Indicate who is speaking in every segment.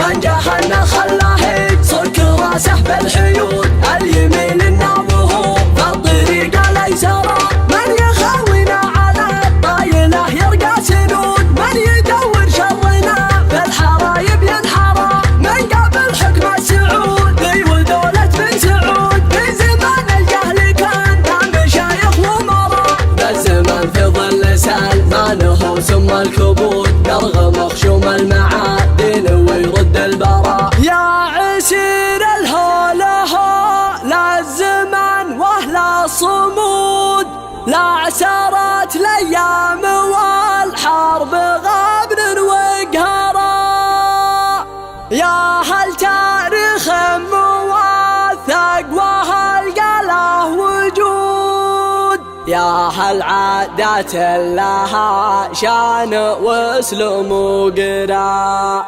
Speaker 1: من جهلنا خلاه صك راسه بالحيود، اليمين النابه فالطريق الايسر، من يخاوينا على الطايله يرقى سنود، من يدور شرنا في الحرايب ينحرى، من قبل حكم السعود ودولة بن سعود، في زمان الجهل كان مشايخ ومرى، بالزمان في ظل سلمانه سم الكبود، يرغم خشوم المعادن ويرد البراء. يا عسير الهوله لا الزمان واهل الصمود، لا سارت الايام والحرب غبن وقهرا، يا هل تاريخ موثق وهل قاله وجود، يا هل عادات لها شان واسلوب وقرا.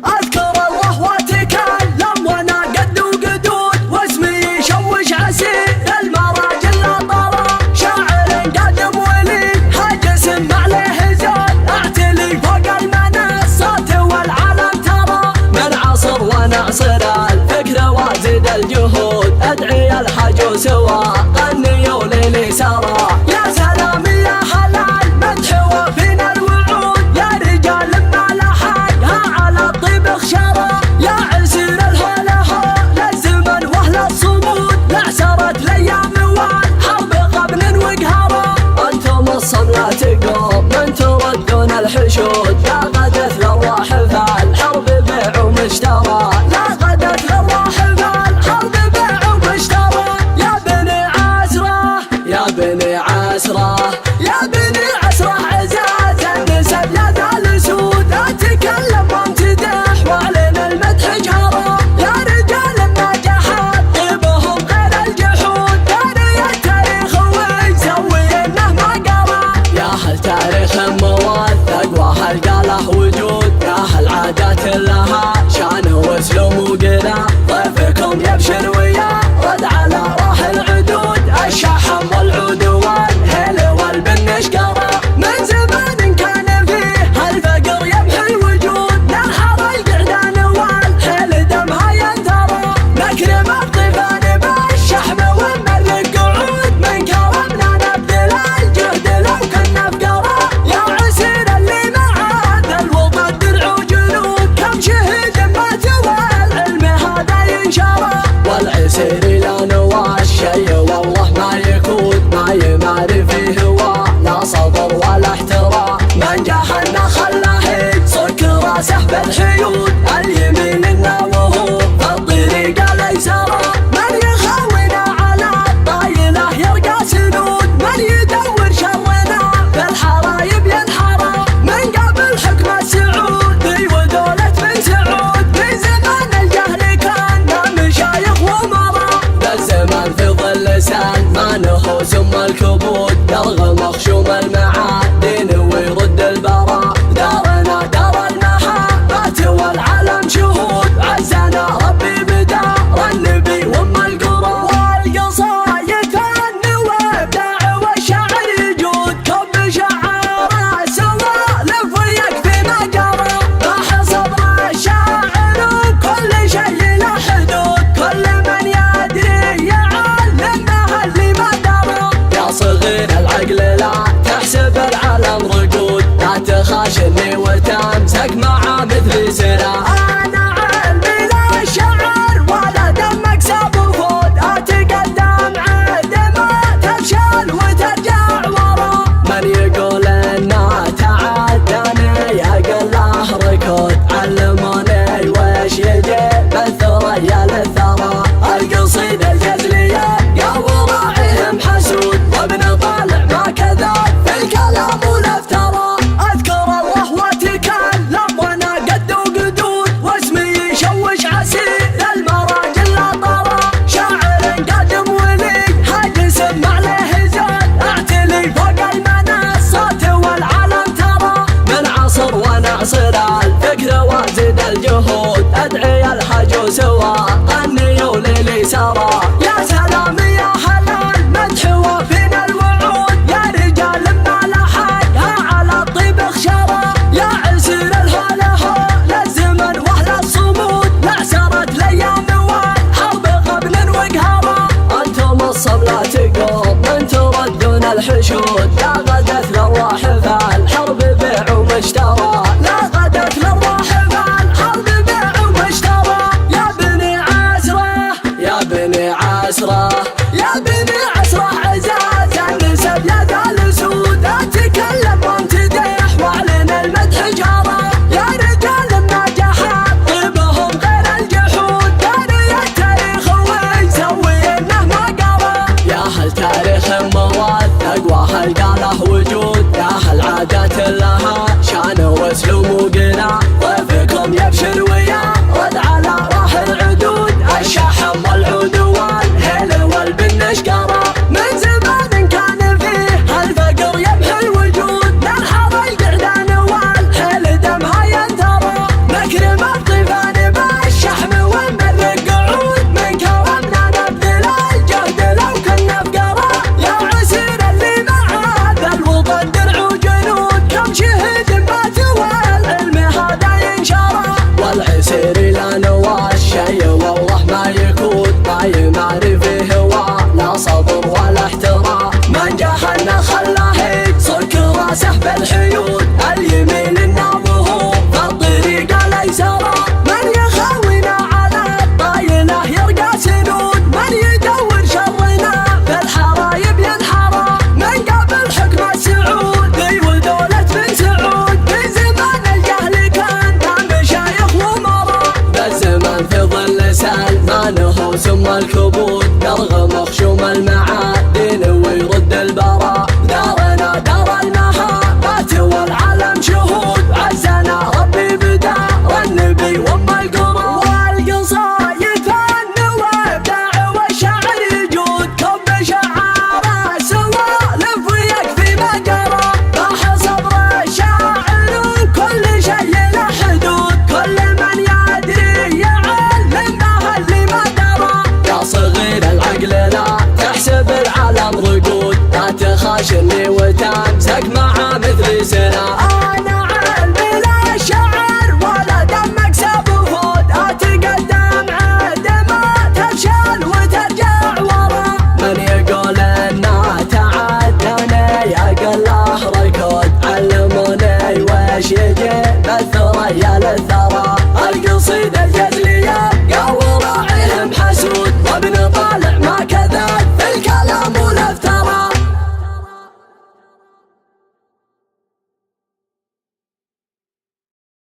Speaker 1: اذكر الله واتكلم وانا قد وقدود، واسمي يشوش عسير المراجل لا طرى، شاعر قادم ولي هاجس ما عليه زود، اعتلي فوق المنصات والعالم ترى، من عصر ونعصر الفكر وازد الجهود، ادعي الحج سوا غني وليلي سرى. يا سلام يا هلا المدح وفينا الوعود، يا رجال ما لحقها على الطيب اخشرى، يا عسير الهوله للزمن واهل الصمود، لعسرت الايام والحرب غبن وقهرى، انتم الصم لا تقوم من تردون الحشود، لا غدت الارواح فالحرب بيع ومشترى، لا غدت الارواح فالحرب بيع ومشترى. يا بني عسره يا بني عسره يا بني عسره، عزاز النسب يا ذا الاسود، اتكلم وامتدح واعلن المدح جهرا، يا رجال ما جحد طيبهم غير الجحود، داري التاريخ ويسوي انه ما قرا، يا هل تاريخ موثق وهل قاله وجود، يا هل عادات لها شان واسلوب وقرا، ضيفكم يبشر ويا رد على راح العدود، الشحم والعود والهيل والبنش قرا، من زمان كان فيه الفقر يمحي الوجود، ننحر القعدان والهيل دمها ينثرى، نكرم الضيفان بالشحم ونملك قعود، من كرمنا نبذل الجهد لو كنا فقرا، يا عسير اللي معاد الوطن درع وجنود، كم شهيد مات والعلم هذا ينشرى، والعسير لا نوى الشي والله ما يكون، ما يماري فيه ولا صبر ولا احترام، من جهلنا خلاه صك راسه بالحيود، اليمين النابه فالطريق الايسر، من يخاوينا على الطايله يرقى سنود، من يدور شرنا في الحرايب ينحرى، من قبل حكم السعود ودولة بن سعود، في زمان الجهل كان مشايخ ومرى، بالزمان في ظل سلمانه سم الكبود، يرغم خشوم المعادن ويرد البراء، دارنا دار المحبات والعالم شهود، عزنا ربي بدار النبي وام القرى، والقصايد فن وابداع والشعر يجود، كب شعاره سوالف ويكفي ما جرى، راح صبر الشاعر وكل شيء له حدود، كل من يدري يعلمه اللي ما درى، يا صغير العقل لا تحسب العالم رقود، لا تخاشني وتمسك مع مثل سرى، انا علمي لا الشعر ولا دمك ساب وفود، اتقدم عندما تفشل وترجع ورا، من يقول انه تعداني يقل له ركود، علموني وش يجيب الثريا للثرى، القصيدة الجزلية يا وراعيهم حسود، وابن طالع ما كذب في الكلام والافتراء، اذكر الله واتكلم وانا قد وقدود، واسمي يشوش عسير المراجل لا طرى، شاعر قادم ولي هاجس ما عليه زود، اعتلي فوق المنصات والعالم ترى، من عصر ونعصر الفكر وازد الجهود، ادعي الحج سوا غني وليلي سرى، يا سلام يا هلا المدح وفينا الوعود، يا رجال ما لحقها على الطيب اخشرى، يا عسير الهوله للزمن الأثر